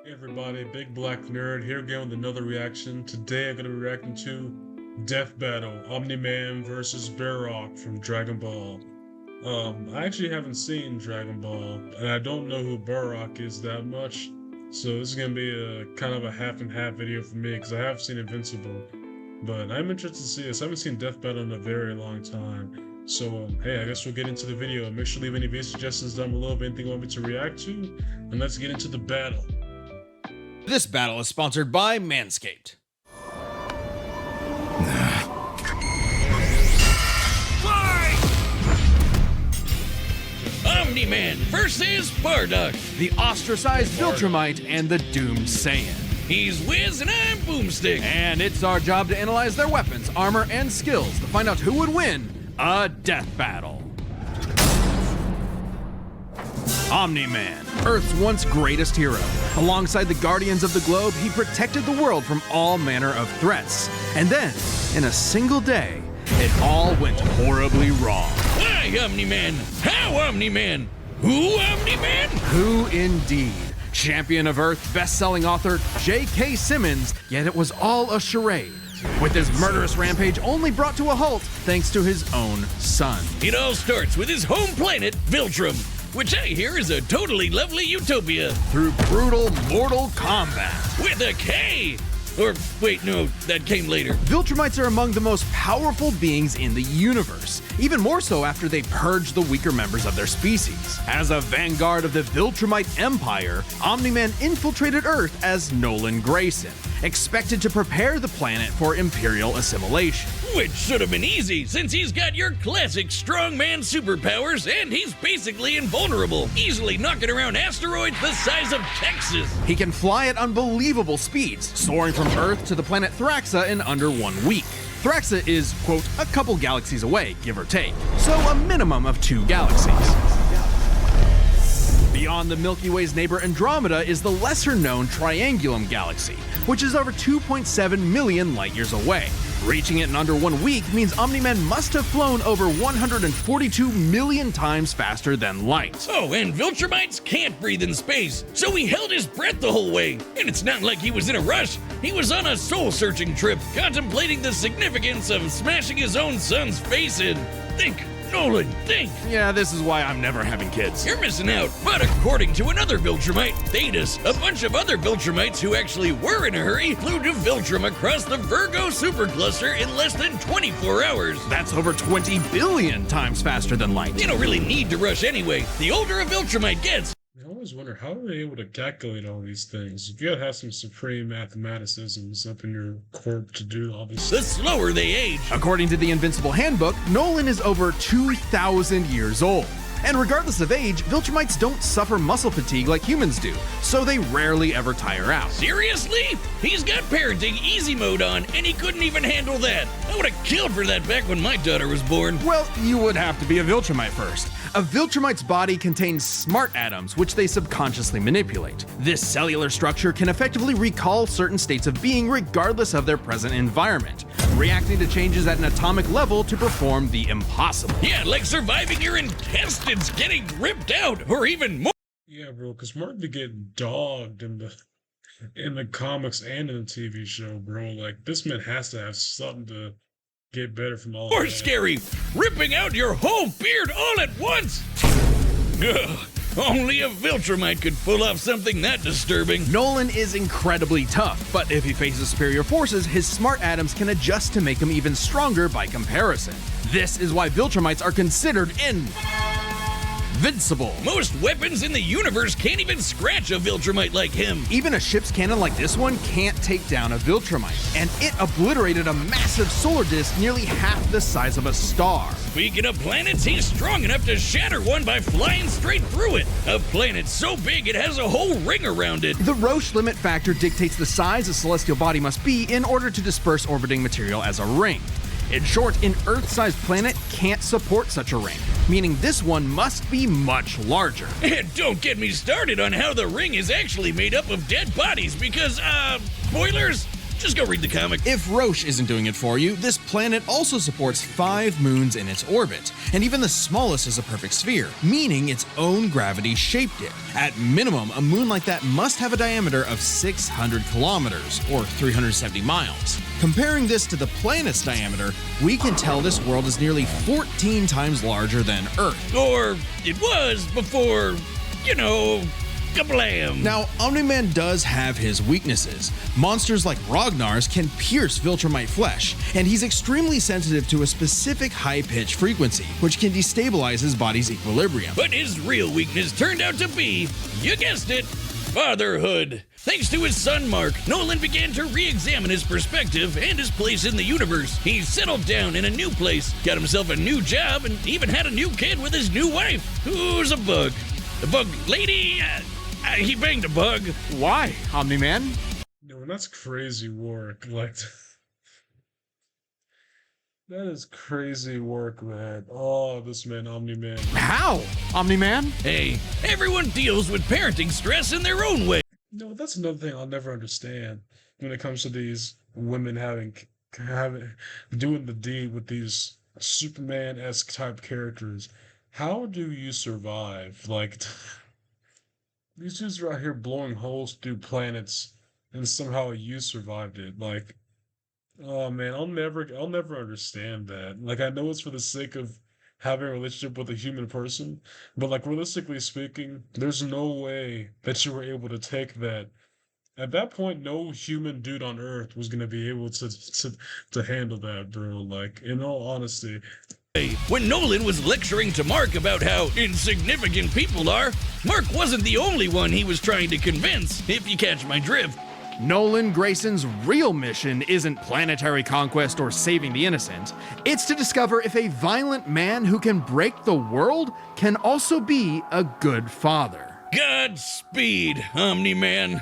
Hey everybody, Big Black Nerd here again with another reaction. Today I'm going to be reacting to Death Battle, Omni-Man versus Bardock from Dragon Ball. I actually haven't seen Dragon Ball, and I don't know who Bardock is that much, so this is going to be a kind of a half and half video for me, because I have seen Invincible, but I'm interested to see this. I haven't seen Death Battle in a very long time, so hey, I guess we'll get into the video. Make sure to leave any video suggestions down below of anything you want me to react to, and let's get into the battle. This battle is sponsored by Manscaped. Omni-Man versus Bardock. The ostracized Viltrumite and the doomed Saiyan. He's Wiz and I'm Boomstick. And it's our job to analyze their weapons, armor, and skills to find out who would win a death battle. Omni-Man, Earth's once greatest hero. Alongside the Guardians of the Globe, he protected the world from all manner of threats. And then, in a single day, it all went horribly wrong. Why Omni-Man? How Omni-Man? Who Omni-Man? Who indeed? Champion of Earth, best-selling author J.K. Simmons, yet it was all a charade, with his murderous rampage only brought to a halt thanks to his own son. It all starts with his home planet, Viltrum, which I hear is a totally lovely utopia. Through brutal, mortal combat. With a K! Or, wait, no, that came later. Viltrumites are among the most powerful beings in the universe, even more so after they purge the weaker members of their species. As a vanguard of the Viltrumite Empire, Omni-Man infiltrated Earth as Nolan Grayson, expected to prepare the planet for Imperial assimilation. Which should have been easy, since he's got your classic strongman superpowers and he's basically invulnerable, easily knocking around asteroids the size of Texas. He can fly at unbelievable speeds, soaring from Earth to the planet Thraxa in under 1 week. Thraxa is, quote, a couple galaxies away, give or take, so a minimum of 2 galaxies. Beyond the Milky Way's neighbor Andromeda is the lesser-known Triangulum Galaxy, which is over 2.7 million light-years away. Reaching it in under 1 week means Omni-Man must have flown over 142 million times faster than light. Oh, and Viltrumites can't breathe in space, so he held his breath the whole way. And it's not like he was in a rush. He was on a soul-searching trip, contemplating the significance of smashing his own son's face in. Think, Nolan, think. Yeah, this is why I'm never having kids. You're missing out. But according to another Viltrumite, Thetis, a bunch of other Viltrumites who actually were in a hurry flew to Viltrum across the Virgo supercluster in less than 24 hours. That's over 20 billion times faster than light. You don't really need to rush anyway. The older a Viltrumite gets, I always wonder, how are they able to calculate all these things? You gotta have some supreme mathematicisms up in your corp to do all these the slower they age. According to the Invincible Handbook, Nolan is over 2,000 years old. And regardless of age, Viltrumites don't suffer muscle fatigue like humans do, so they rarely ever tire out. Seriously? He's got parenting easy mode on, and he couldn't even handle that. I would have killed for that back when my daughter was born. Well, you would have to be a Viltrumite first. A Viltrumite's body contains smart atoms, which they subconsciously manipulate. This cellular structure can effectively recall certain states of being regardless of their present environment, reacting to changes at an atomic level to perform the impossible. Yeah, like surviving your intestines getting ripped out, or even more. Yeah, bro, because Martin be getting dogged in the comics and in the TV show, bro. Like, this man has to have something to get better from all Or that. scary, ripping out your whole beard all at once. Ugh, only a Viltrumite could pull off something that disturbing. Nolan is incredibly tough, but if he faces superior forces, his smart atoms can adjust to make him even stronger by comparison. This is why Viltrumites are considered invincible. Most weapons in the universe can't even scratch a Viltrumite like him. Even a ship's cannon like this one can't take down a Viltrumite, and it obliterated a massive solar disk nearly half the size of a star. Speaking of planets, he's strong enough to shatter one by flying straight through it. A planet so big it has a whole ring around it. The Roche limit factor dictates the size a celestial body must be in order to disperse orbiting material as a ring. In short, an Earth-sized planet can't support such a ring, meaning this one must be much larger. And don't get me started on how the ring is actually made up of dead bodies because, spoilers, Just go read the comic. If Roche isn't doing it for you, this planet also supports 5 moons in its orbit, and even the smallest is a perfect sphere, meaning its own gravity shaped it. At minimum, a moon like that must have a diameter of 600 kilometers, or 370 miles. Comparing this to the planet's diameter, we can tell this world is nearly 14 times larger than Earth. Or it was before, kablam. Now, Omni-Man does have his weaknesses. Monsters like Ragnar's can pierce Viltrumite flesh, and he's extremely sensitive to a specific high-pitched frequency, which can destabilize his body's equilibrium. But his real weakness turned out to be, you guessed it, fatherhood. Thanks to his son Mark, Nolan began to re-examine his perspective and his place in the universe. He settled down in a new place, got himself a new job, and even had a new kid with his new wife, who's a bug. The bug lady, he banged a bug. Why, Omni-Man? No, that's crazy work. Like, that is crazy work, man. Oh, this man, Omni-Man. How, Omni-Man? Hey, everyone deals with parenting stress in their own way. No, that's another thing I'll never understand when it comes to these women doing the deed with these Superman-esque type characters. How do you survive? Like, these dudes are out here blowing holes through planets, and somehow you survived it. Like, oh man, I'll never understand that. Like, I know it's for the sake of having a relationship with a human person, but like realistically speaking, there's no way that you were able to take that. At that point, no human dude on Earth was gonna be able to handle that, bro. Like, in all honesty. When Nolan was lecturing to Mark about how insignificant people are, Mark wasn't the only one he was trying to convince, if you catch my drift. Nolan Grayson's real mission isn't planetary conquest or saving the innocent. It's to discover if a violent man who can break the world can also be a good father. Godspeed, Omni-Man.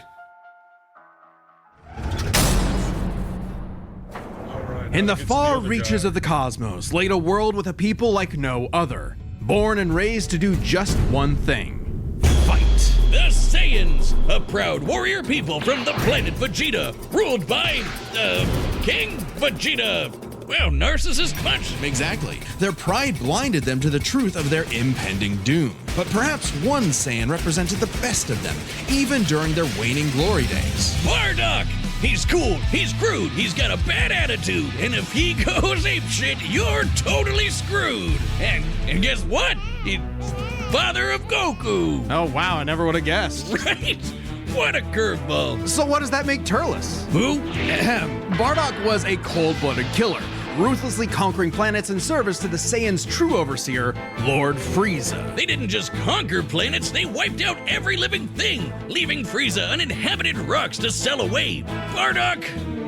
In the far reaches of the cosmos laid a world with a people like no other, born and raised to do just one thing: fight. The Saiyans, a proud warrior people from the planet Vegeta, ruled by, King Vegeta. Well, narcissist punch. Exactly. Their pride blinded them to the truth of their impending doom. But perhaps one Saiyan represented the best of them, even during their waning glory days. Bardock! He's cool, he's crude, he's got a bad attitude, and if he goes apeshit, you're totally screwed. And guess what? He's father of Goku. Oh wow, I never would have guessed. Right? What a curveball. So what does that make Turles? Who? Bardock was a cold-blooded killer, ruthlessly conquering planets in service to the Saiyans' true overseer, Lord Frieza. They didn't just conquer planets, they wiped out every living thing, leaving Frieza uninhabited rocks to sell away. Bardock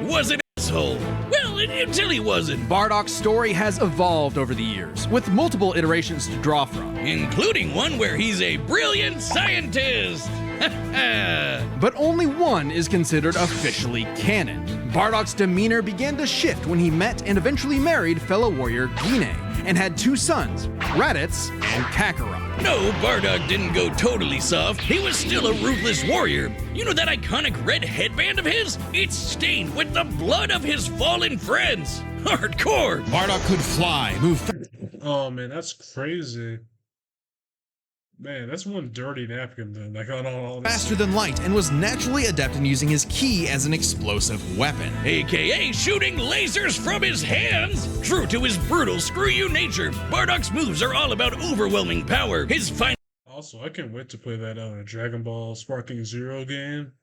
was an asshole. Well, until he wasn't. Bardock's story has evolved over the years, with multiple iterations to draw from. Including one where he's a brilliant scientist. But only one is considered officially canon. Bardock's demeanor began to shift when he met and eventually married fellow warrior Guinea, and had 2 sons, Raditz and Kakarot. No, Bardock didn't go totally soft. He was still a ruthless warrior. You know that iconic red headband of his? It's stained with the blood of his fallen friends. Hardcore. Bardock could fly, move Oh man, that's crazy. Man, that's one dirty napkin then. Like on all this. faster than light, and was naturally adept in using his ki as an explosive weapon. AKA shooting lasers from his hands. True to his brutal screw you nature, Bardock's moves are all about overwhelming power. His final Also, I can't wait to play that Dragon Ball Sparking Zero game.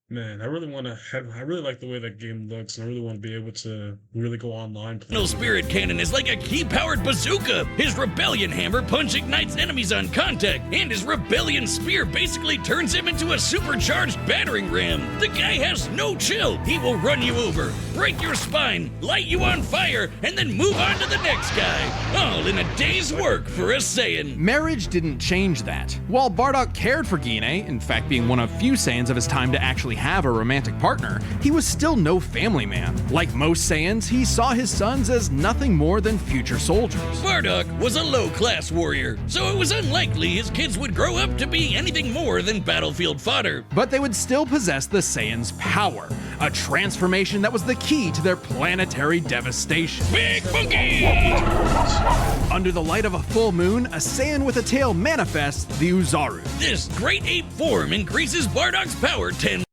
Man, I really like the way that game looks, and I really want to be able to really go online. spirit cannon is like a ki-powered bazooka. His rebellion hammer punch ignites enemies on contact, and his rebellion spear basically turns him into a supercharged battering ram. The guy has no chill. He will run you over, break your spine, light you on fire, and then move on to the next guy. All in a day's work for a Saiyan. Marriage didn't change that. While Bardock cared for Guinea, in fact being one of few Saiyans of his time to actually have a romantic partner, he was still no family man. Like most Saiyans, he saw his sons as nothing more than future soldiers. Bardock was a low-class warrior, so it was unlikely his kids would grow up to be anything more than battlefield fodder. But they would still possess the Saiyans' power, a transformation that was the key to their planetary devastation. Big Monkey! Under the light of a full moon, a Saiyan with a tail manifests the Uzaru. This great ape form increases Bardock's power tenfold,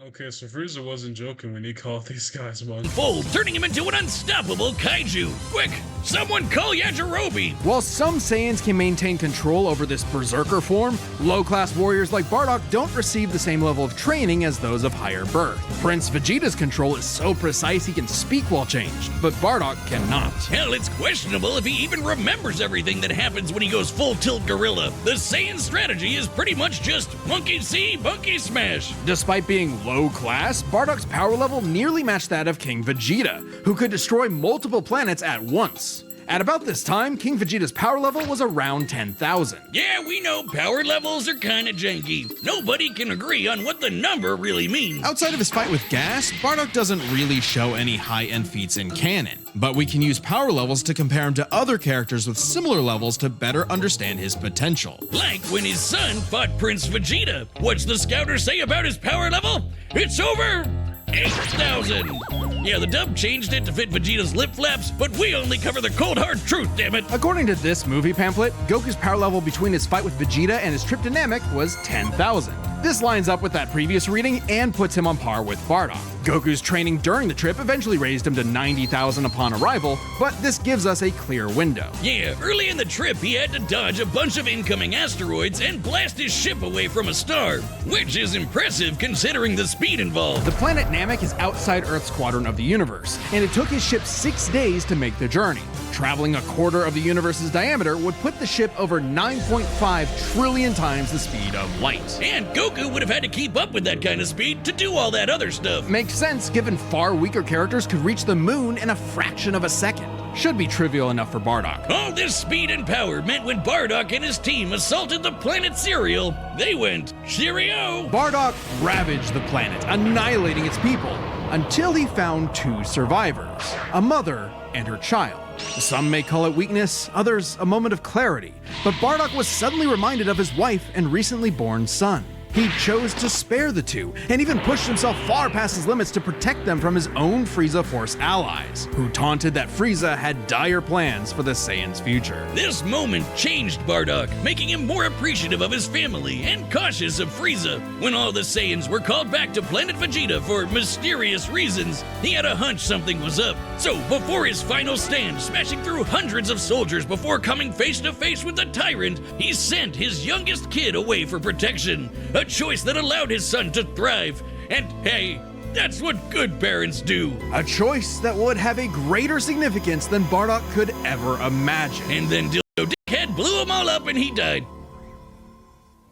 Okay, so Frieza wasn't joking when he called these guys monkeys. turning him into an unstoppable kaiju. Quick, someone call Yajirobe! While some Saiyans can maintain control over this berserker form, low-class warriors like Bardock don't receive the same level of training as those of higher birth. Prince Vegeta's control is so precise he can speak while changed, but Bardock cannot. Hell, it's questionable if he even remembers everything that happens when he goes full tilt gorilla. The Saiyan strategy is pretty much just monkey see, monkey smash. Despite being low class, Bardock's power level nearly matched that of King Vegeta, who could destroy multiple planets at once. At about this time, King Vegeta's power level was around 10,000. Yeah, we know power levels are kinda janky. Nobody can agree on what the number really means. Outside of his fight with Gas, Bardock doesn't really show any high-end feats in canon, but we can use power levels to compare him to other characters with similar levels to better understand his potential. Like when his son fought Prince Vegeta. What's the scouter say about his power level? It's over 8,000! Yeah, the dub changed it to fit Vegeta's lip flaps, but we only cover the cold hard truth, damn it! According to this movie pamphlet, Goku's power level between his fight with Vegeta and his trip to Namek was 10,000. This lines up with that previous reading and puts him on par with Bardock. Goku's training during the trip eventually raised him to 90,000 upon arrival, but this gives us a clear window. Yeah, early in the trip he had to dodge a bunch of incoming asteroids and blast his ship away from a star, which is impressive considering the speed involved. The planet Namek is outside Earth's quadrant of the universe, and it took his ship 6 days to make the journey. Traveling a quarter of the universe's diameter would put the ship over 9.5 trillion times the speed of light. And Goku would have had to keep up with that kind of speed to do all that other stuff. Makes sense given far weaker characters could reach the moon in a fraction of a second. Should be trivial enough for Bardock. All this speed and power meant when Bardock and his team assaulted the planet Cereal, they went, cheerio! Bardock ravaged the planet, annihilating its people, until he found 2 survivors, a mother and her child. Some may call it weakness, others a moment of clarity, but Bardock was suddenly reminded of his wife and recently born son. He chose to spare the 2, and even pushed himself far past his limits to protect them from his own Frieza Force allies, who taunted that Frieza had dire plans for the Saiyans' future. This moment changed Bardock, making him more appreciative of his family and cautious of Frieza. When all the Saiyans were called back to planet Vegeta for mysterious reasons, he had a hunch something was up. So before his final stand, smashing through hundreds of soldiers before coming face to face with the tyrant, he sent his youngest kid away for protection. A choice that allowed his son to thrive. And hey, that's what good parents do. A choice that would have a greater significance than Bardock could ever imagine. And then Dildo Dickhead blew them all up and he died.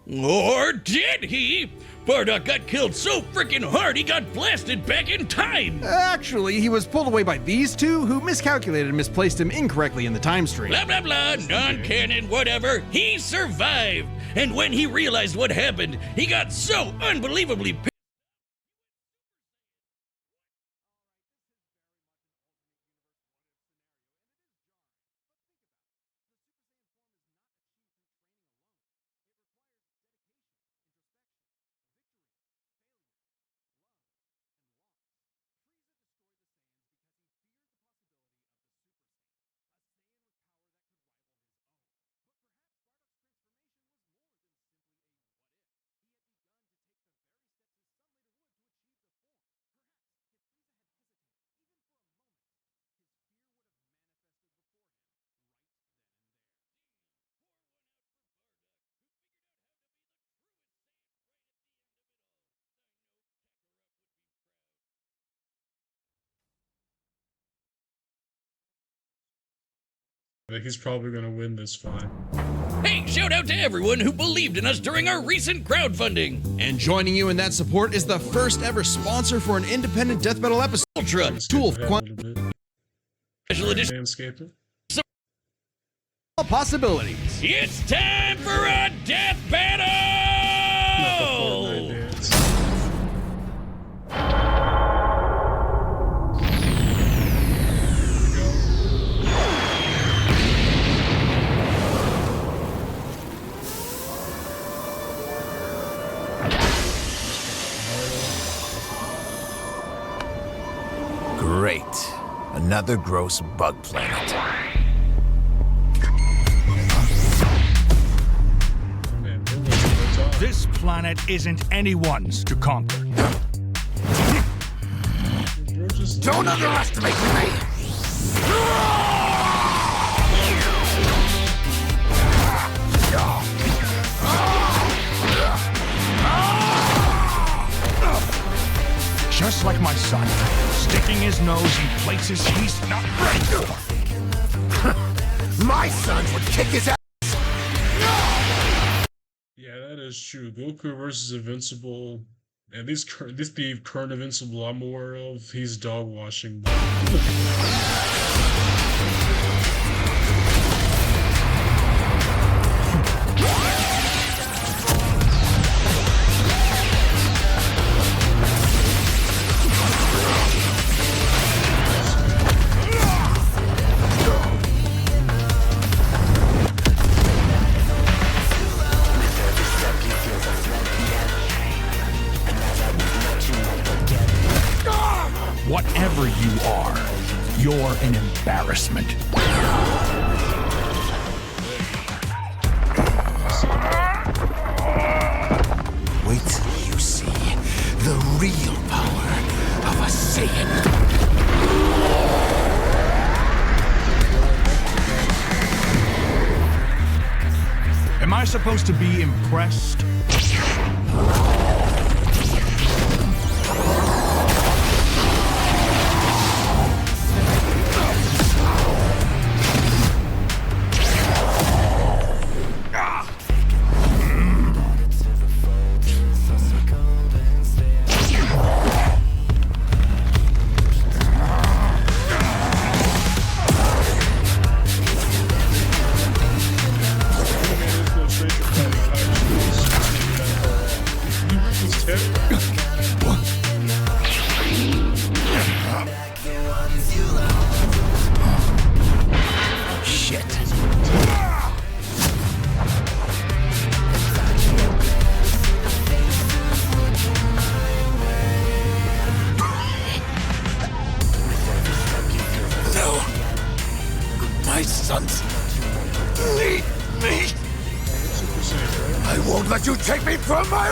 Or did he? Bardock got killed so freaking hard he got blasted back in time. Actually, he was pulled away by these 2 who miscalculated and misplaced him incorrectly in the time stream. Blah, blah, blah, non-canon, whatever. He survived. And when he realized what happened, he got so unbelievably pissed. I think he's probably gonna win this fight. Hey, shout out to everyone who believed in us during our recent crowdfunding. And joining you in that support is the first ever sponsor for an independent death metal episode. Ultra Tool Skip ahead a little bit. Special Edition. Landscape it. Possibilities. It's time for a death Not the battle! Fortnite dance. another gross bug planet. Man, we're wasting our time. This planet isn't anyone's to conquer. Bro, just Don't underestimate me! Just like my son, sticking his nose in places he's not ready for. My sons would kick his ass! yeah, that is true. Goku versus Invincible. At least the current Invincible I'm aware of, he's dog washing. Whatever you are, you're an embarrassment. Wait till you see the real power of a Saiyan. Am I supposed to be impressed? My sons need me. I won't let you take me from my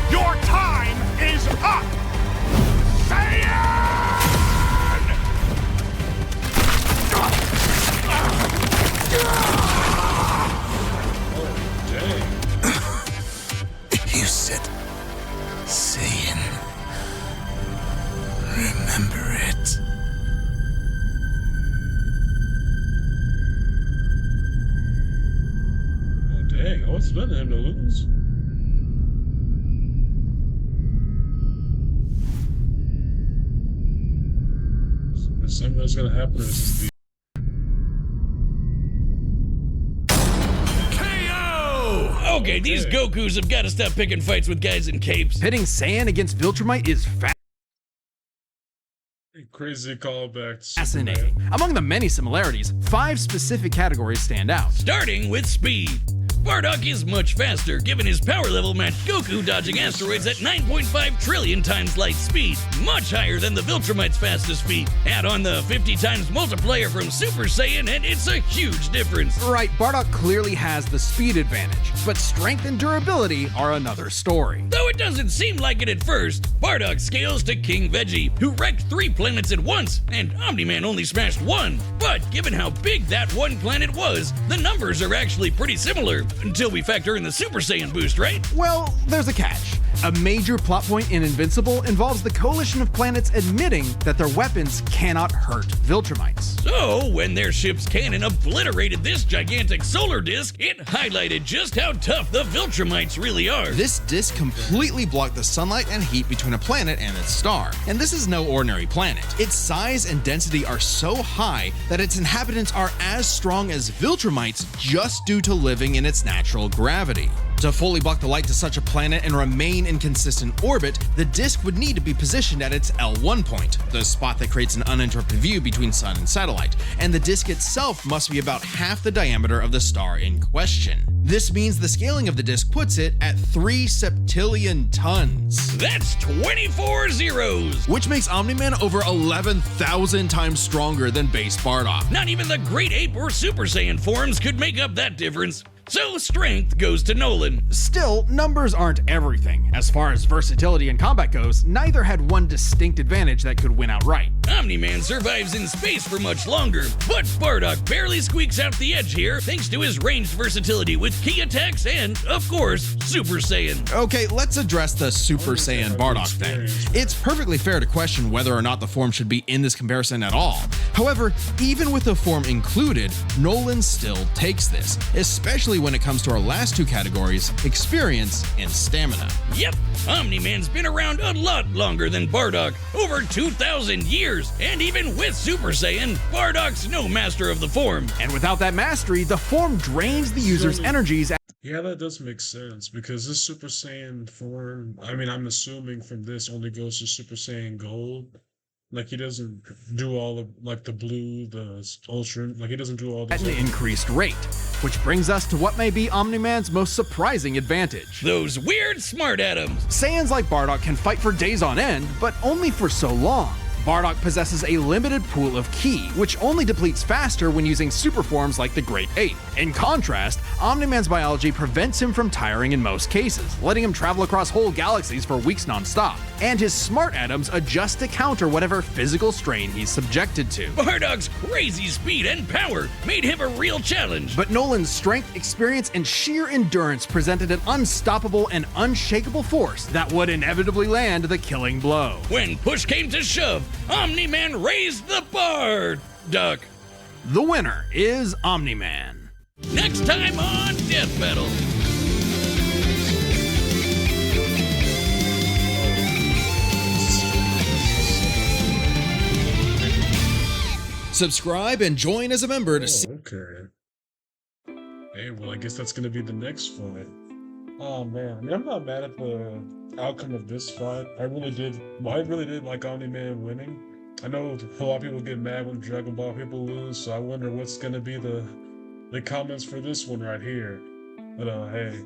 Your time is up! You said Saiyan. Remember it. Oh dang, I was betting him to lose. Is something that's gonna happen, or is this the Okay, these Gokus have got to stop picking fights with guys in capes. Pitting Saiyan against Viltrumite is crazy callback to fascinating. Superman? Among the many similarities, 5 specific categories stand out. Starting with speed. Bardock is much faster, given his power level matched Goku dodging asteroids at 9.5 trillion times light speed, much higher than the Viltrumite's fastest speed. Add on the 50 times multiplier from Super Saiyan and it's a huge difference. Right, Bardock clearly has the speed advantage, but strength and durability are another story. Though it doesn't seem like it at first, Bardock scales to King Veggie, who wrecked 3 planets at once, and Omni-Man only smashed 1. But given how big that one planet was, the numbers are actually pretty similar, until we factor in the Super Saiyan boost, right? Well, there's a catch. A major plot point in Invincible involves the coalition of planets admitting that their weapons cannot hurt Viltrumites. So, when their ship's cannon obliterated this gigantic solar disk, it highlighted just how tough the Viltrumites really are. This disk completely blocked the sunlight and heat between a planet and its star, and this is no ordinary planet. Its size and density are so high that its inhabitants are as strong as Viltrumites just due to living in its natural gravity. To fully block the light to such a planet and remain in consistent orbit, the disk would need to be positioned at its L1 point, the spot that creates an uninterrupted view between sun and satellite, and the disk itself must be about half the diameter of the star in question. This means the scaling of the disk puts it at 3 septillion tons. That's 24 zeros! Which makes Omni-Man over 11,000 times stronger than base Bardock. Not even the Great Ape or Super Saiyan forms could make up that difference. So strength goes to Nolan. Still, numbers aren't everything. As far as versatility in combat goes, neither had one distinct advantage that could win outright. Omni-Man survives in space for much longer, but Bardock barely squeaks out the edge here thanks to his ranged versatility with key attacks and, of course, Super Saiyan. Okay, let's address the Super Saiyan Bardock thing. It's perfectly fair to question whether or not the form should be in this comparison at all. However, even with the form included, Nolan still takes this, especially when it comes to our last two categories, experience and stamina. Yep, Omni-Man's been around a lot longer than Bardock, over 2,000 years, and even with Super Saiyan, Bardock's no master of the form. And without that mastery, the form drains the user's energies. Yeah, that does make sense, because this Super Saiyan form, I mean, I'm assuming from this only goes to Super Saiyan Gold. Like, he doesn't do all of, like, the blue, the ultra, like, he doesn't do all At those. an increased rate, which brings us to what may be Omni-Man's most surprising advantage. Those weird smart atoms. Saiyans like Bardock can fight for days on end, but only for so long. Bardock possesses a limited pool of ki, which only depletes faster when using super forms like the Great Ape. In contrast, Omni-Man's biology prevents him from tiring in most cases, letting him travel across whole galaxies for weeks non-stop. And his smart atoms adjust to counter whatever physical strain he's subjected to. Bardock's crazy speed and power made him a real challenge. But Nolan's strength, experience, and sheer endurance presented an unstoppable and unshakable force that would inevitably land the killing blow. When push came to shove, Omni-Man raised the bar. Duck. The winner is Omni-Man. Next time on Death Battle. Subscribe and join as a member to see. Okay. Hey, well, I guess that's gonna be the next fight. Oh man, I mean, I'm not mad at the outcome of this fight. I really did like Omni-Man winning. I know a lot of people get mad when Dragon Ball people lose, so I wonder what's gonna be the comments for this one right here. But hey,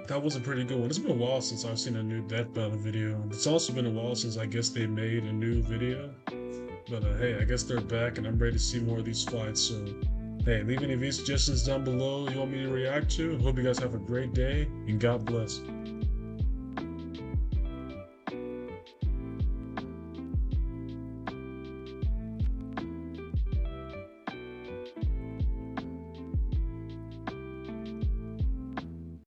that was a pretty good one. It's been a while since I've seen a new Death Battle video. It's also been a while since I guess they made a new video. But hey, I guess they're back and I'm ready to see more of these fights, so hey, leave any suggestions down below you want me to react to. Hope you guys have a great day and God bless.